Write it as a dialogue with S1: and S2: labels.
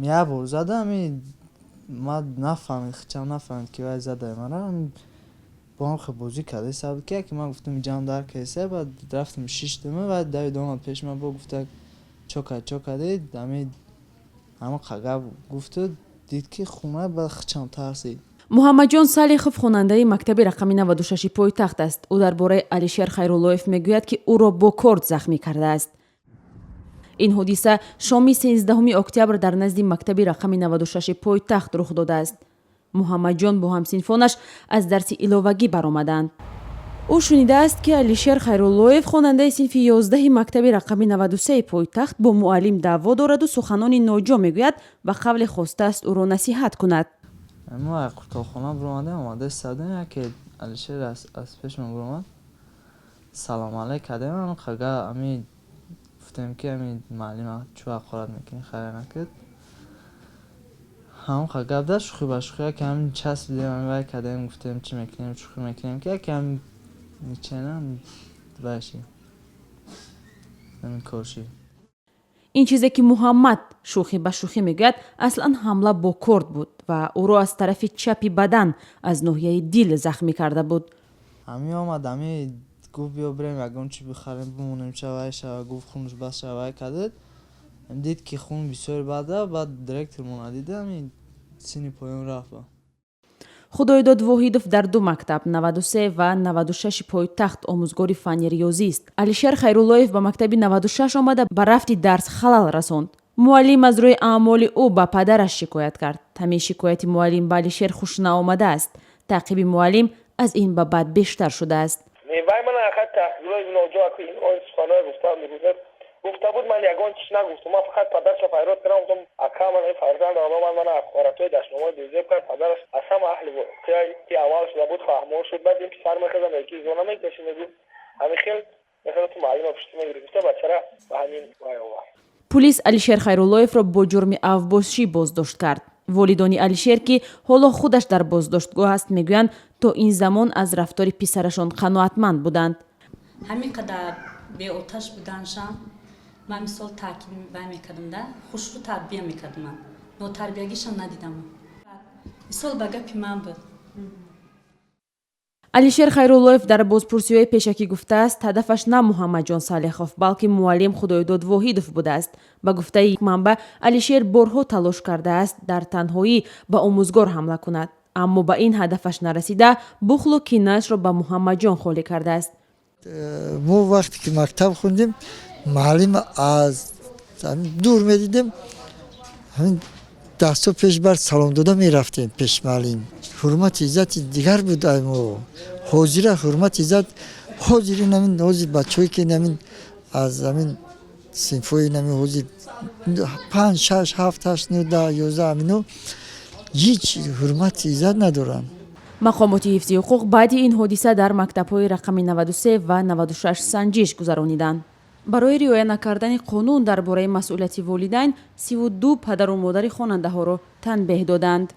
S1: یه بار زدم ما نفهمید که وای زده من با هم خب بازی کرده حساب که من گفتم جام در کیسه بعد رفتم 6 دمه و دوید اومد پیش من با گفته چوکاده همه قگب گفته دید که خونه با خچم ترسید.
S2: муҳаммаҷон салихов хонандаи мактаби рақами 96 пойтахт аст. ӯ дар бораи Алишер Хайруллоев мегӯяд ки ӯро бо корд захмӣ кардааст. ин ҳодиса шоми 13 октябр дар назди мактаби рақами 96 пойтахт рух додааст. муҳаммаҷон бо ҳамсинфонаш аз дарси иловагӣ баромаданд. ӯ шунидааст ки Алишер Хайруллоев хонандаи синфи 11 мактаби рақами 93 пойтахт бо муаллим даъво дораду суханони ноҷо мегӯяд ва қавле хостааст ӯро насиҳат кунад.
S1: ما قطارخانه برآمده آماده سردم که علیشیر از پیش من برآمد سلام علیک کردم من خگه امی گفتم که امی معلم چو حقارت میکنی خیلی نکرد هم خگه بده شوخی که همین چسب دیدم امی باید کردم گفتم چی میکنیم شوخی میکنیم که هم میچنم باشی همین کارشی.
S2: ин чизе ки муҳаммад шӯхӣ ба шӯхӣ мегӯяд аслан ҳамла бо корд буд ва ӯро аз тарафи чапи бадан аз ноҳияи дил захмӣ карда буд.
S1: ҳамин омад ҳамин гуфт биё бирем ягон чи бихарем бимонем шавай гуфт хунаш бас шавай кардед дид ки хун бисёр бада баъд директормон дида ҳамин сини поён рафт.
S2: худоидод воҳидов дар ду мактаб 93 ва 96 пойтахт омӯзгори фанни риёзист. Алишер Хайруллоев ба мактаби 96 омада ба рафти дарс халал расонд. муаллим аз рӯи аъмоли ӯ ба падараш шикоят кард. ҳамин шикояти муаллим ба Алишер хуш наомадааст. таъқиби муаллим аз ин ба бад бештар шудааст.
S3: گفته بود من یگان چیز نگفتم من فقط پدرش فریاد کردم گفتم اکا من فرزند آقا من اخباراتوی دشنامه دیزه کرد پدرش از همه اهل بود که اول شده بود خواهمون شد بعد این پسر میخوادم یکی زونه میکشیم بود همین خیلی میخواد تو معلم پشتی میگرفته بچه به همین وای آور.
S2: پلیس Алишер Хайруллоевро бо ҷурми авбозшӣ боздошт кард. волидони Алишер ки ҳоло худаш дар боздоштгоҳ аст мегӯянд то ин замон аз рафтори писарашон қаноатманд буданд.
S4: ҳамин қадар беоташ буданшам من مثال تاکید میکردم ده خوش رو تربیه میکردم من نو تربیه‌گیشم ندیدم مثال بگپی من بود.
S2: Алишер Хайруллоев дар бозпурсиҳои пешакӣ гуфтааст ҳадафаш на муҳаммаҷон Салихов балки муаллим Худоидод Воҳидов будааст. ба гуфтаи як манбаъ Алишер борҳо талош кардааст дар танҳоӣ ба омӯзгор ҳамла кунад, аммо ба ин ҳадафаш нарасида бухлу кинаашро ба муҳаммаҷон холӣ кардааст.
S5: мо вақте ки мактаб хундем معلم از دور میدیدم همین دستا پیش بر سلام داده میرفتیم پیش معلم حرمت عزت دیگر بود اما حاضره حرمت عزت حاضری نمین حاضر بچه‌ای که نمین از همین صنفای نمین حاضر 5 6 7 8 9 10 11 امینو هیچ حرمت عزت ندارن.
S2: мақомоти ҳифзи ҳуқуқ баъди ин ҳодиса дар мактабҳои рақами 93 ва 96 санҷиш гузарониданд. барои риоя накардани қонун дар бораи масъулияти волидайн 32 падару модари хонандаҳоро танбеҳ доданд.